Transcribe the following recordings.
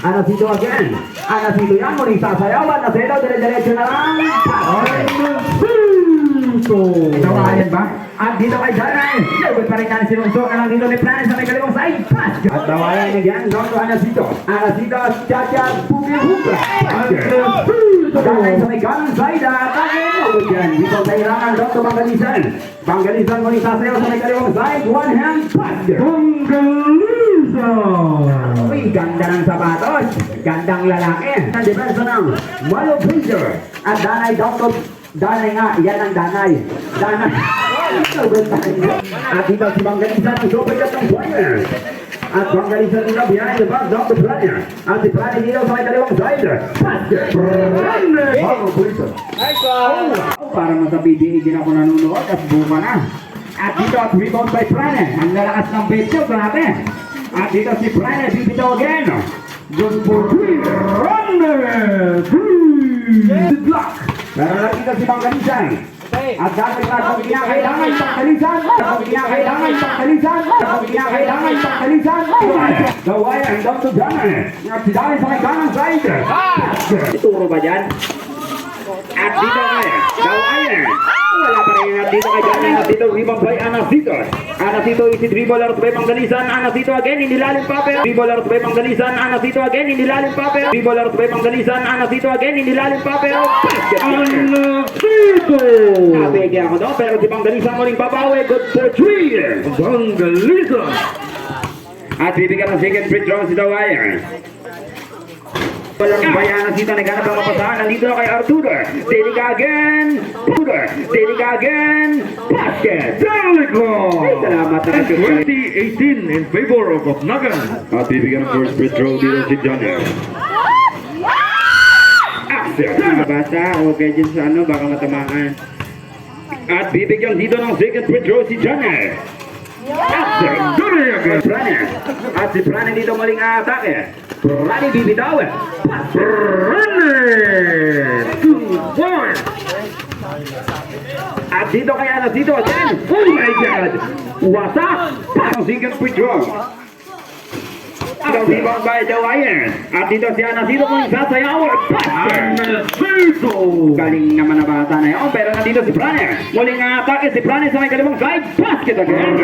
Anacito again. Anacito yan, muling sasayawan. Anacito, dire-diretso na lang. Tawayan ba? At dito kay Danay. Lagod pa rin yan si Ronso. Alang dito ni Planes sa may kalimang side. Pass. At tawayan again. Doon to Anacito. Anacito, Chacha, Pugi, Hupra. Danay sa may kanan side. At lagod yan. Dito sa ilangan. Doon to Bangalisan. Bangalisan muling sasayaw sa may kalimang side. One hand pass. Uy, ganda ng sapatos. Gandang lalaki. Ang depensa ng Malo Painter. At Danay, Dr. Danay nga, yan ang Danay. Danay. At dito si Bangalisan ang super cut ng player. At Bangalisan dito behind the back, Dr. Player. At si Player dito sa may kaliwang side. Paster. Malo Painter. Para mo sa PBA, din ako nanonood at buka na. At dito at rebound by Player. Ang lalakas ng Petro, grabe. At dito si Player, bibitaw again. Good for three. Runner. Good luck. Pero nakita si Bangalisan. At dahil na kung kinakailangan Bangalisan. Kung kinakailangan Bangalisan. Kung kinakailangan Bangalisan. Gawayan down to Danay. At si Danay sa may kanang side. Ituro ba dyan? At dito kaya. Gawayan. Wala pa rin at dito kay Danay. At dito rebound by Anacito. Anacito isi dribblers by Bangalisan. Anacito again. Inilalim pa pero. Dribblers by Bangalisan. Anacito again. Inilalim pa pero. Dribblers by Bangalisan. Anacito again. Inilalim pa pero. Anacito! Napege ako doon pero si Bangalisan muling babawi. Good for 3. Bangalisan! At bibigyan ng second free throw si Dawayan. Walang bayanan sito, naghanap ang mapasahan. Nandito na kay Arturo. Delik again. Delik again. Basket. Delico. Ay, salamat na. 2018 in favor of Opnagan. At bibigyan ng first free throw dito si Johnner. Basta, okay dyan sa ano, baka matamaan. At bibigyan dito ng second free throw si Johnner. At si Prane dito maling atake. Prane bibitaw. Prane 2 points. At dito kay Anacito again. Oh my God. Wasak. Second free throw. Ang rebound by Dawayan. At dito si Anacito kung sasayaw. Anacito! Galing naman na bata na yun. Pero nandito si Prane. Muling atake si Prane sa may kalimang side. Basket again.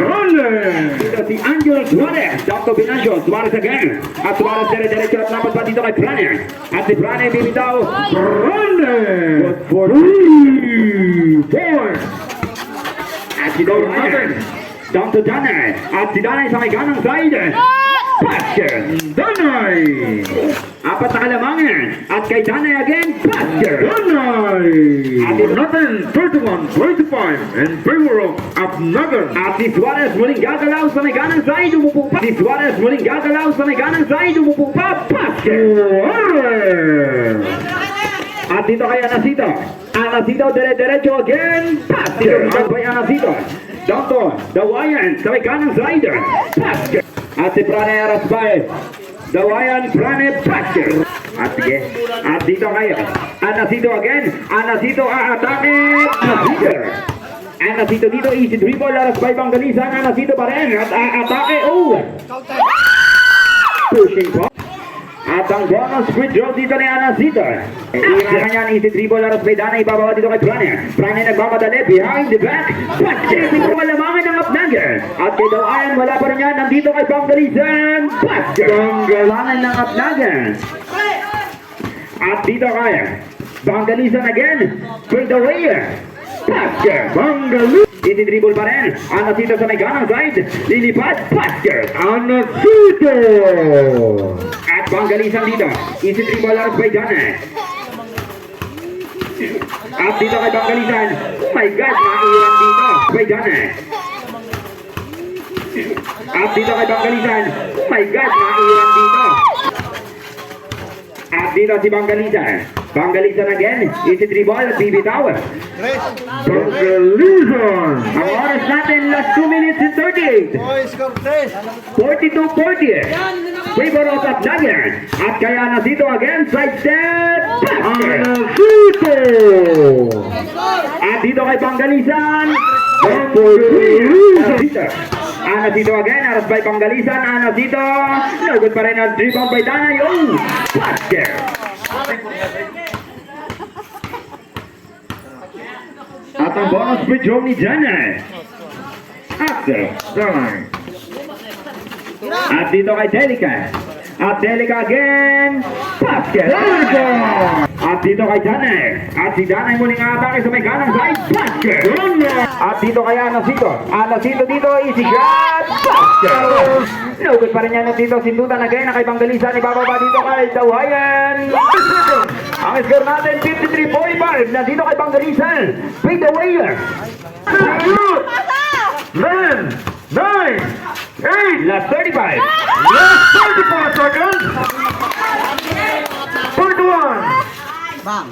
Dito si Angel Suarez. Dr. Binancio. Suarez again. At Suarez dire-diretso at naman pa dito kay Prane. At si Prane bibitaw. Prane! Good for 3 points. At si Dawayan. Down to Danay. At si Danay sa may ganang side. Basket! Danay! Apat na kalamangan. At kay Danay again, basket! Danay! At Nothing 31-25 in favor of Opnagan. At si Suarez muling gagalaw sa may ganang side, umupo pa. Si Suarez muling gagalaw sa may ganang side, umupo pa. Basket! At dito kay Anacito. Anacito dire-diretso again. Basket! At by Anacito. Down to Dawayan sa may ganang side. Basket! At si Prane Arasbay. Dawayan, Prane, basket. At sige. At dito kayo. Anacito again. Anacito atake. Anacito dito. Easy dribble. Arasbay Bangalisan. Anacito pa rin. At atake. Oh! Pushing po. At ang bonus free throw dito ni Anacito. Iirangan niya ang easy dribble. Arasbay Danay. Ibabawa dito kay Prane. Prane nagmamadali. Behind the back. Basket. Ito malamangan ng Opnagan. At kay Dawayan, wala pa rin yan. Nandito kay Bangalisan. Basket. Banggalangan ng Opnagan. At dito kaya. Bangalisan again. Kay Dawayan. Basket. Bangalisan. Easy dribble pa rin. Anacito sa may ganang side. Lilipad. Basket. Anacito. At Bangalisan dito. Easy dribble laras by Danay. At dito kay Bangalisan. Oh my God. Naiwan dito. By Danay. At dito kay Bangalisan. Oh my God. Naiwan dito. At dito si Bangalisan. Bangalisan again. Easy dribble at bibitaw. Bangalisan. Ang oras natin last 2 minutes and 38. 42-40. Favor of Opnagan. At kaya Anacito again. Side step. Anacito. At dito kay Bangalisan. 1-4-3. Anacito again, aras by Pangalisan. Anacito, no good pa rin ang rebound by Danay. Oh, basket. At ang bonus free throw ni Danay. After, turn. At dito kay Delica. At Delica again. Basket. At dito kay Danay. At si Danay muling atake sa may ganang side. Basket. At dito kay Anacito. Anacito dito. Easy shot. Basket. No good pa rin yan dito. Sindutan again na kay Pangalisan. Ibababa dito kay Dawayan. Ang score natin 53-45 na dito kay Pangalisan. Fade away. 10, 9, 8, last 35. Last 34 seconds. 41. Bang.